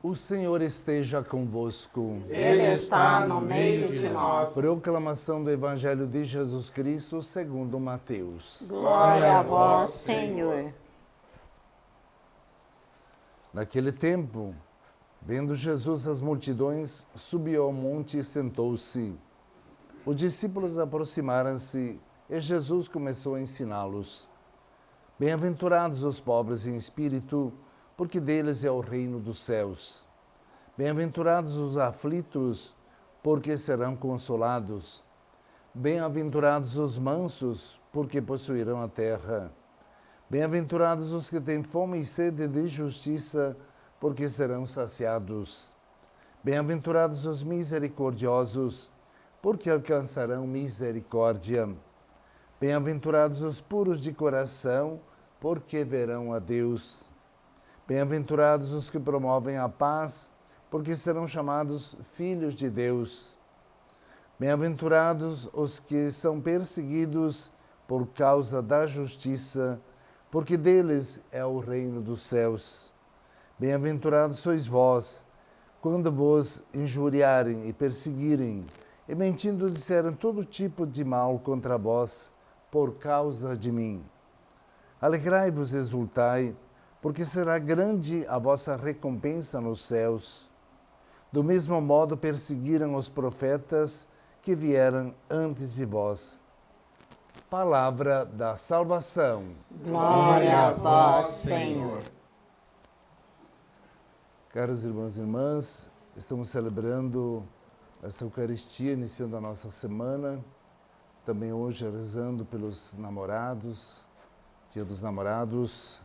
O Senhor esteja convosco. Ele está no meio de nós. Proclamação do Evangelho de Jesus Cristo segundo Mateus. Glória a vós, Senhor. Naquele tempo, vendo Jesus as multidões, subiu ao monte e sentou-se. Os discípulos aproximaram-se e Jesus começou a ensiná-los. Bem-aventurados os pobres em espírito, porque deles é o reino dos céus. Bem-aventurados os aflitos, porque serão consolados. Bem-aventurados os mansos, porque possuirão a terra. Bem-aventurados os que têm fome e sede de justiça, porque serão saciados. Bem-aventurados os misericordiosos, porque alcançarão misericórdia. Bem-aventurados os puros de coração, porque verão a Deus. Bem-aventurados os que promovem a paz, porque serão chamados filhos de Deus. Bem-aventurados os que são perseguidos por causa da justiça, porque deles é o reino dos céus. Bem-aventurados sois vós, quando vos injuriarem e perseguirem, e mentindo disserem todo tipo de mal contra vós, por causa de mim. Alegrai-vos e exultai, porque será grande a vossa recompensa nos céus. Do mesmo modo perseguiram os profetas que vieram antes de vós. Palavra da salvação. Glória a vós, Senhor. Caros irmãos e irmãs, estamos celebrando essa Eucaristia, iniciando a nossa semana. Também hoje rezando pelos namorados, Dia dos Namorados,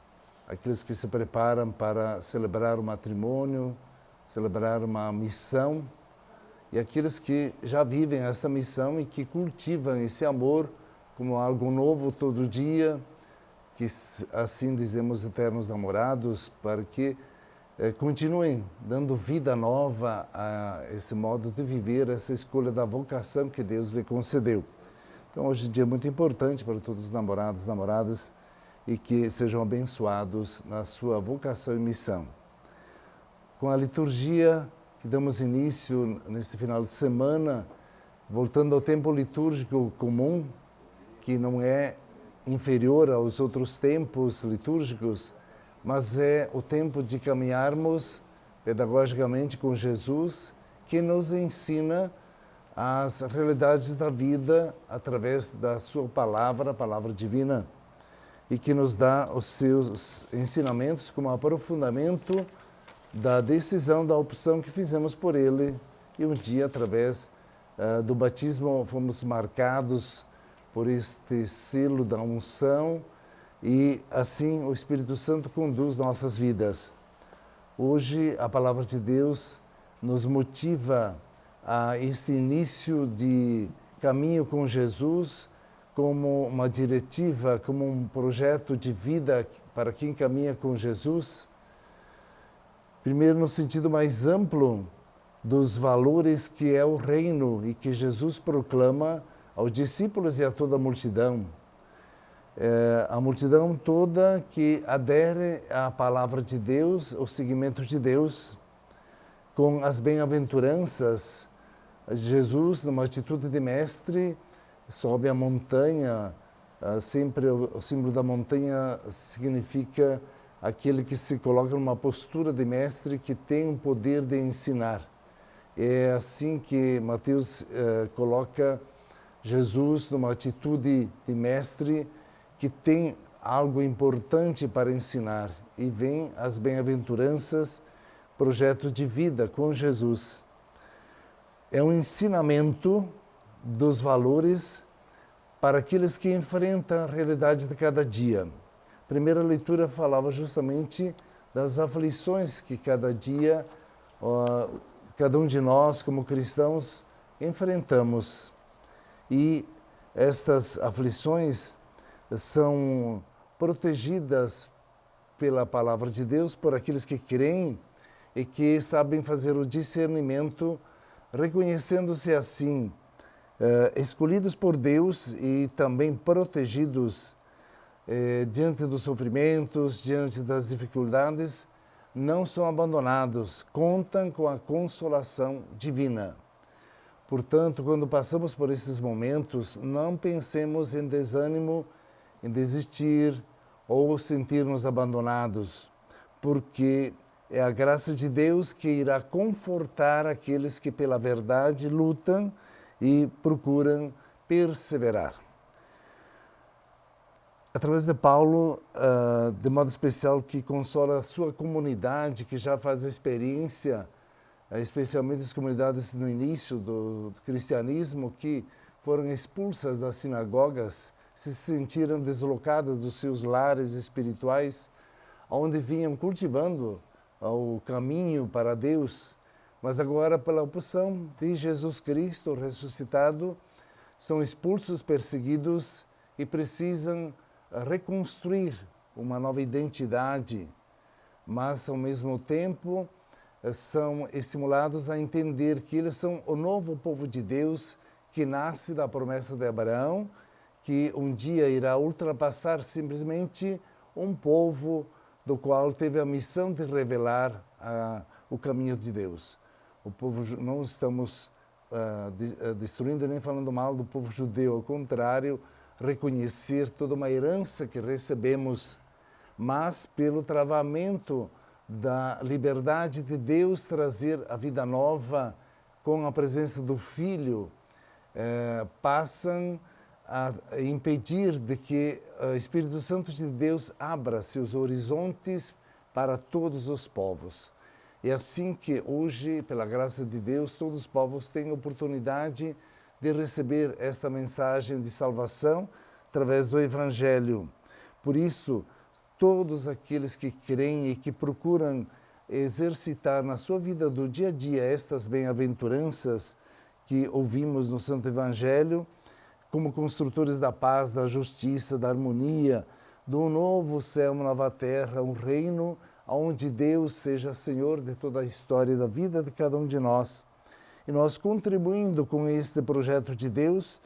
aqueles que se preparam para celebrar o matrimônio, celebrar uma missão, e aqueles que já vivem essa missão e que cultivam esse amor como algo novo todo dia, que assim dizemos eternos namorados, para que continuem dando vida nova a esse modo de viver, essa escolha da vocação que Deus lhe concedeu. Então hoje é um dia muito importante para todos os namorados e namoradas, e que sejam abençoados na sua vocação e missão. Com a liturgia que damos início neste final de semana, voltando ao tempo litúrgico comum, que não é inferior aos outros tempos litúrgicos, mas é o tempo de caminharmos pedagogicamente com Jesus, que nos ensina as realidades da vida através da sua palavra, a palavra divina, e que nos dá os seus ensinamentos como aprofundamento da decisão, da opção que fizemos por Ele. E um dia, através do batismo, fomos marcados por este selo da unção, e assim o Espírito Santo conduz nossas vidas. Hoje, a palavra de Deus nos motiva a este início de caminho com Jesus, como uma diretiva, como um projeto de vida para quem caminha com Jesus. Primeiro, no sentido mais amplo dos valores que é o reino e que Jesus proclama aos discípulos e a toda a multidão. A multidão toda que adere à palavra de Deus, ao seguimento de Deus, com as bem-aventuranças. Jesus, numa atitude de mestre, sobe a montanha. Sempre o símbolo da montanha significa aquele que se coloca numa postura de mestre, que tem o poder de ensinar. É assim que Mateus coloca Jesus numa atitude de mestre, que tem algo importante para ensinar. E vem as bem-aventuranças, projeto de vida com Jesus. É um ensinamento dos valores para aqueles que enfrentam a realidade de cada dia. A primeira leitura falava justamente das aflições que cada dia, cada um de nós como cristãos enfrentamos. E estas aflições são protegidas pela palavra de Deus, por aqueles que creem e que sabem fazer o discernimento, reconhecendo-se assim escolhidos por Deus e também protegidos diante dos sofrimentos, diante das dificuldades, não são abandonados, contam com a consolação divina. Portanto, quando passamos por esses momentos, não pensemos em desânimo, em desistir ou sentir-nos abandonados, porque é a graça de Deus que irá confortar aqueles que pela verdade lutam e procuram perseverar. Através de Paulo, de modo especial, que consola a sua comunidade, que já faz a experiência, especialmente as comunidades no início do cristianismo, que foram expulsas das sinagogas, se sentiram deslocadas dos seus lares espirituais, onde vinham cultivando o caminho para Deus, mas agora, pela opção de Jesus Cristo ressuscitado, são expulsos, perseguidos e precisam reconstruir uma nova identidade, mas ao mesmo tempo são estimulados a entender que eles são o novo povo de Deus que nasce da promessa de Abraão, que um dia irá ultrapassar simplesmente um povo do qual teve a missão de revelar o caminho de Deus. O povo, não estamos destruindo nem falando mal do povo judeu, ao contrário, reconhecer toda uma herança que recebemos, mas pelo travamento da liberdade de Deus trazer a vida nova com a presença do Filho, passam a impedir de que o Espírito Santo de Deus abra seus horizontes para todos os povos. É assim que hoje, pela graça de Deus, todos os povos têm a oportunidade de receber esta mensagem de salvação através do Evangelho. Por isso, todos aqueles que creem e que procuram exercitar na sua vida do dia a dia estas bem-aventuranças que ouvimos no Santo Evangelho, como construtores da paz, da justiça, da harmonia, do novo céu, nova terra, um reino onde Deus seja Senhor de toda a história da vida de cada um de nós. E nós, contribuindo com este projeto de Deus,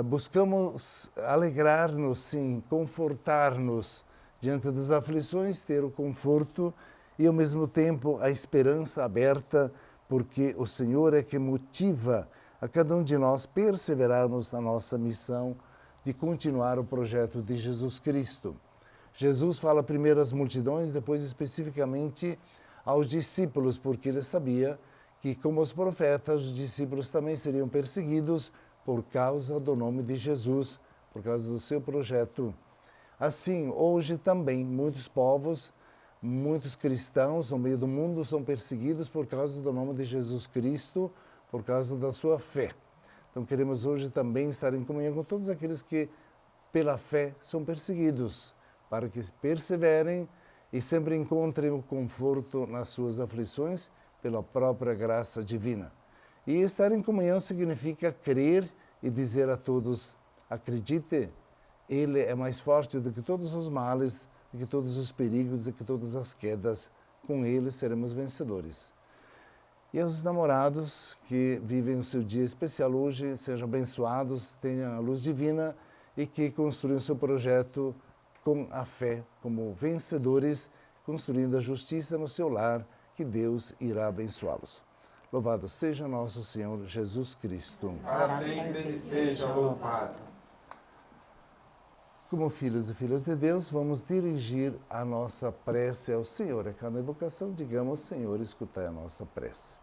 buscamos alegrar-nos, sim, confortar-nos diante das aflições, ter o conforto e, ao mesmo tempo, a esperança aberta, porque o Senhor é que motiva a cada um de nós perseverarmos na nossa missão de continuar o projeto de Jesus Cristo. Jesus fala primeiro às multidões, depois especificamente aos discípulos, porque ele sabia que, como os profetas, os discípulos também seriam perseguidos por causa do nome de Jesus, por causa do seu projeto. Assim, hoje também, muitos povos, muitos cristãos no meio do mundo são perseguidos por causa do nome de Jesus Cristo, por causa da sua fé. Então, queremos hoje também estar em comunhão com todos aqueles que, pela fé, são perseguidos, para que perseverem e sempre encontrem o conforto nas suas aflições pela própria graça divina. E estar em comunhão significa crer e dizer a todos: acredite, Ele é mais forte do que todos os males, do que todos os perigos, do que todas as quedas. Com Ele seremos vencedores. E aos namorados que vivem o seu dia especial hoje, sejam abençoados, tenham a luz divina e que construam o seu projeto com a fé, como vencedores, construindo a justiça no seu lar, que Deus irá abençoá-los. Louvado seja nosso Senhor Jesus Cristo. Para sempre seja louvado. Como filhos e filhas de Deus, vamos dirigir a nossa prece ao Senhor. A cada evocação, digamos: Senhor, escutai a nossa prece.